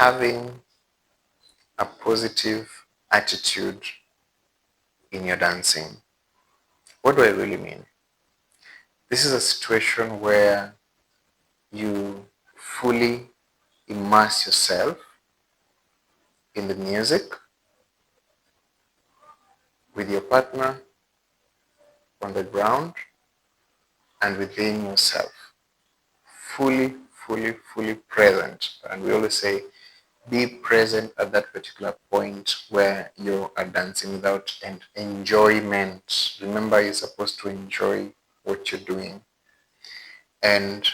having a positive attitude in your dancing. What do I really mean? This is a situation where you fully immerse yourself in the music with your partner on the ground and within yourself. Fully present. And we always say, be present at that particular point where you are dancing without enjoyment. Remember, you're supposed to enjoy what you're doing. And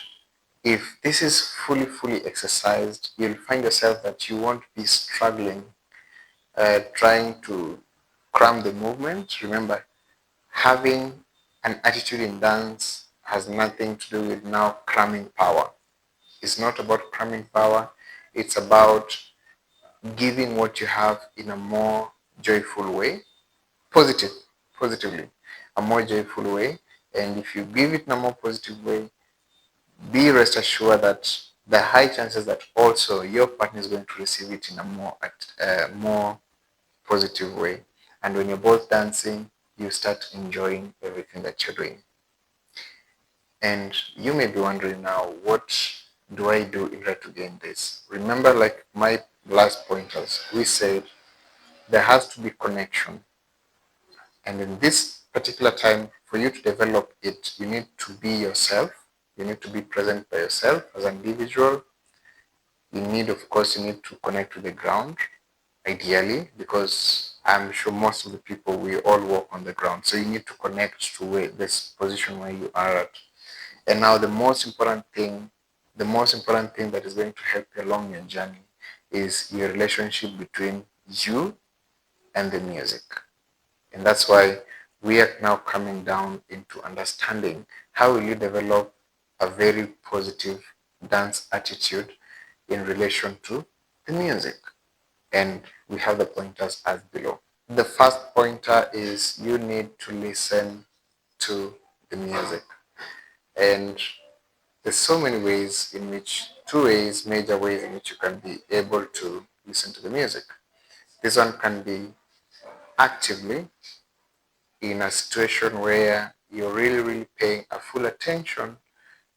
if this is fully exercised, you'll find yourself that you won't be struggling, trying to cram the movement. Remember, having an attitude in dance has nothing to do with now cramming power. It's not about cramming power. It's about giving what you have in a more joyful way, positively, a more joyful way. And if you give it in a more positive way, be rest assured that the high chances that also your partner is going to receive it in a more positive way. And when you're both dancing, you start enjoying everything that you're doing. And you may be wondering now, what do I do in order to gain this? Remember, like my last pointers, we said there has to be connection. And in this particular time, for you to develop it, you need to be yourself. You need to be present by yourself as an individual. You need to connect to the ground, ideally, because I'm sure most of the people, we all walk on the ground. So you need to connect to this position where you are at. And now the most important thing that is going to help you along your journey is your relationship between you and the music. And that's why we are now coming down into understanding how will you develop a very positive dance attitude in relation to the music. And we have the pointers as below. The first pointer is you need to listen to the music. And there's so many ways major ways in which you can be able to listen to the music. This one can be actively, in a situation where you're really paying a full attention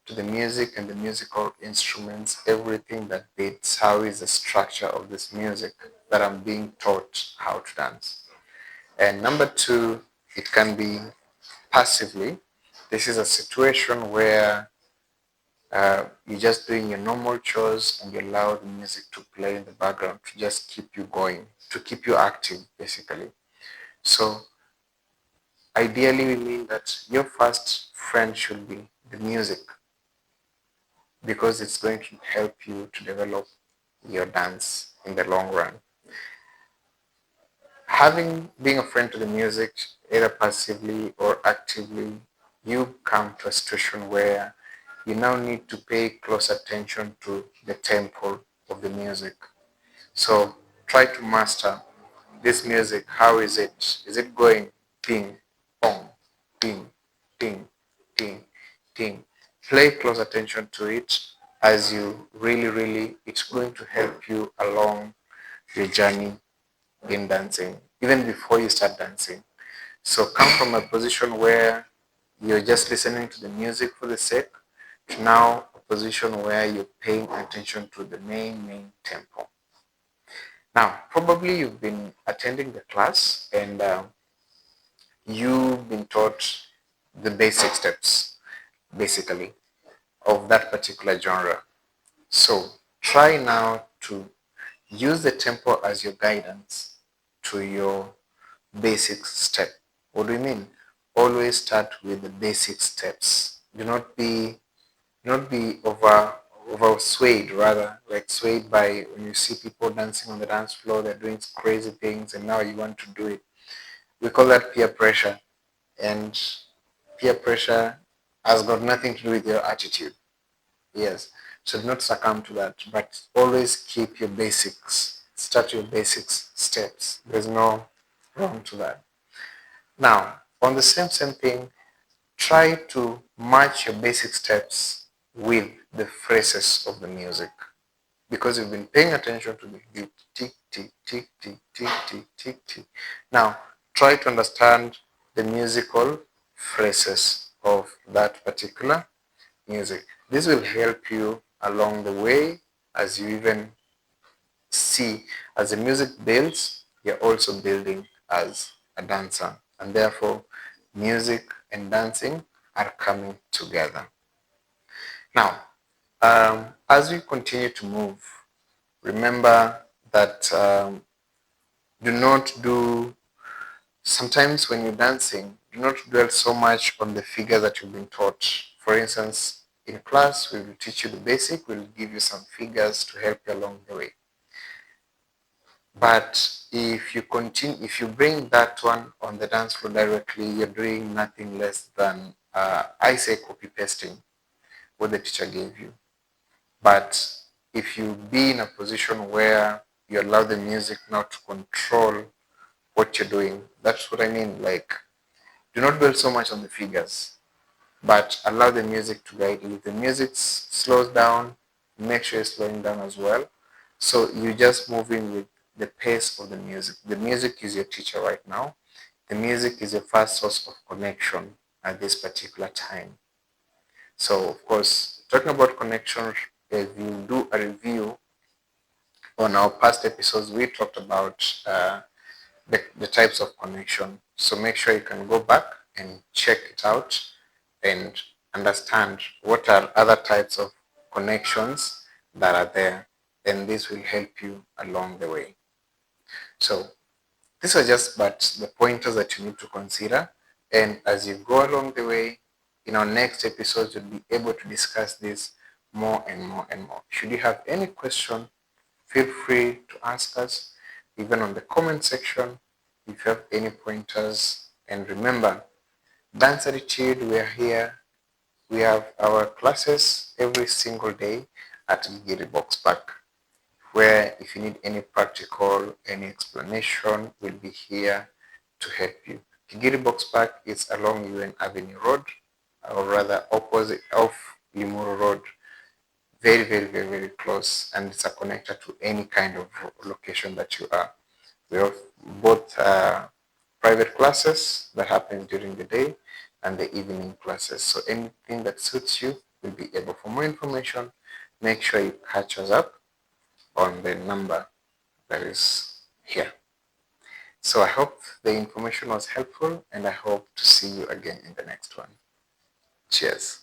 to the music and the musical instruments, everything that beats, how is the structure of this music that I'm being taught how to dance. And number two, it can be passively. This is a situation where you're just doing your normal chores and you allow the music to play in the background to just keep you going, to keep you active, basically. So ideally, we mean that your first friend should be the music, because it's going to help you to develop your dance in the long run. Being a friend to the music, either passively or actively, you come to a situation where you now need to pay close attention to the tempo of the music. So try to master this music. How is it? Is it going ping, pong, ping, ting, ting, ting? Pay close attention to it as you really, it's going to help you along your journey in dancing, even before you start dancing. So come from a position where you're just listening to the music for the sake to now a position where you're paying attention to the main tempo. Now, probably you've been attending the class and you've been taught the basic steps, basically, of that particular genre. So try now to use the tempo as your guidance to your basic step. What do you mean? Always start with the basic steps. Do not be over swayed, rather, like swayed by when you see people dancing on the dance floor, they're doing crazy things and now you want to do it. We call that peer pressure. And peer pressure has got nothing to do with your attitude. Yes. So do not succumb to that, but always keep your basics. Start your basics steps. There's no wrong to that. Now, on the same thing, try to match your basic steps with the phrases of the music. because you've been paying attention to the beat. Tick, tick, tick, tick, tick, tick, tick, tick. Now, try to understand the musical phrases of that particular music. This will help you along the way as you even see, as the music builds, you're also building as a dancer. And therefore, music and dancing are coming together. Now, as we continue to move, remember that do not do, sometimes when you're dancing, do not dwell so much on the figure that you've been taught. For instance, in class, we will teach you the basic, we'll give you some figures to help you along the way. But if you continue, if you bring that one on the dance floor directly, you're doing nothing less than, I say, copy pasting what the teacher gave you. But if you be in a position where you allow the music now to control what you're doing, that's what I mean. Like, do not dwell so much on the figures, but allow the music to guide you. If the music slows down, make sure you're slowing down as well. So you're just moving with the pace of the music. The music is your teacher right now. The music is your first source of connection at this particular time. So, of course, talking about connection, if you do a review on our past episodes, we talked about the types of connection. So make sure you can go back and check it out and understand what are other types of connections that are there. And this will help you along the way. So these are just but the pointers that you need to consider. And as you go along the way, in our next episodes, you'll be able to discuss this more and more and more. Should you have any question, feel free to ask us, even on the comment section, if you have any pointers. And remember, Dance Attitude, we are here. We have our classes every single day at Gigiri Box Park, where if you need any practical, any explanation, we'll be here to help you. Gigiri Box Park is along UN Avenue Road, or rather opposite of Limuru Road. Very, very, very, very close, and it's a connector to any kind of location that you are. We have both private classes that happen during the day and the evening classes. So anything that suits you will be able. For more information, make sure you catch us up on the number that is here. So I hope the information was helpful, and I hope to see you again in the next one. Cheers.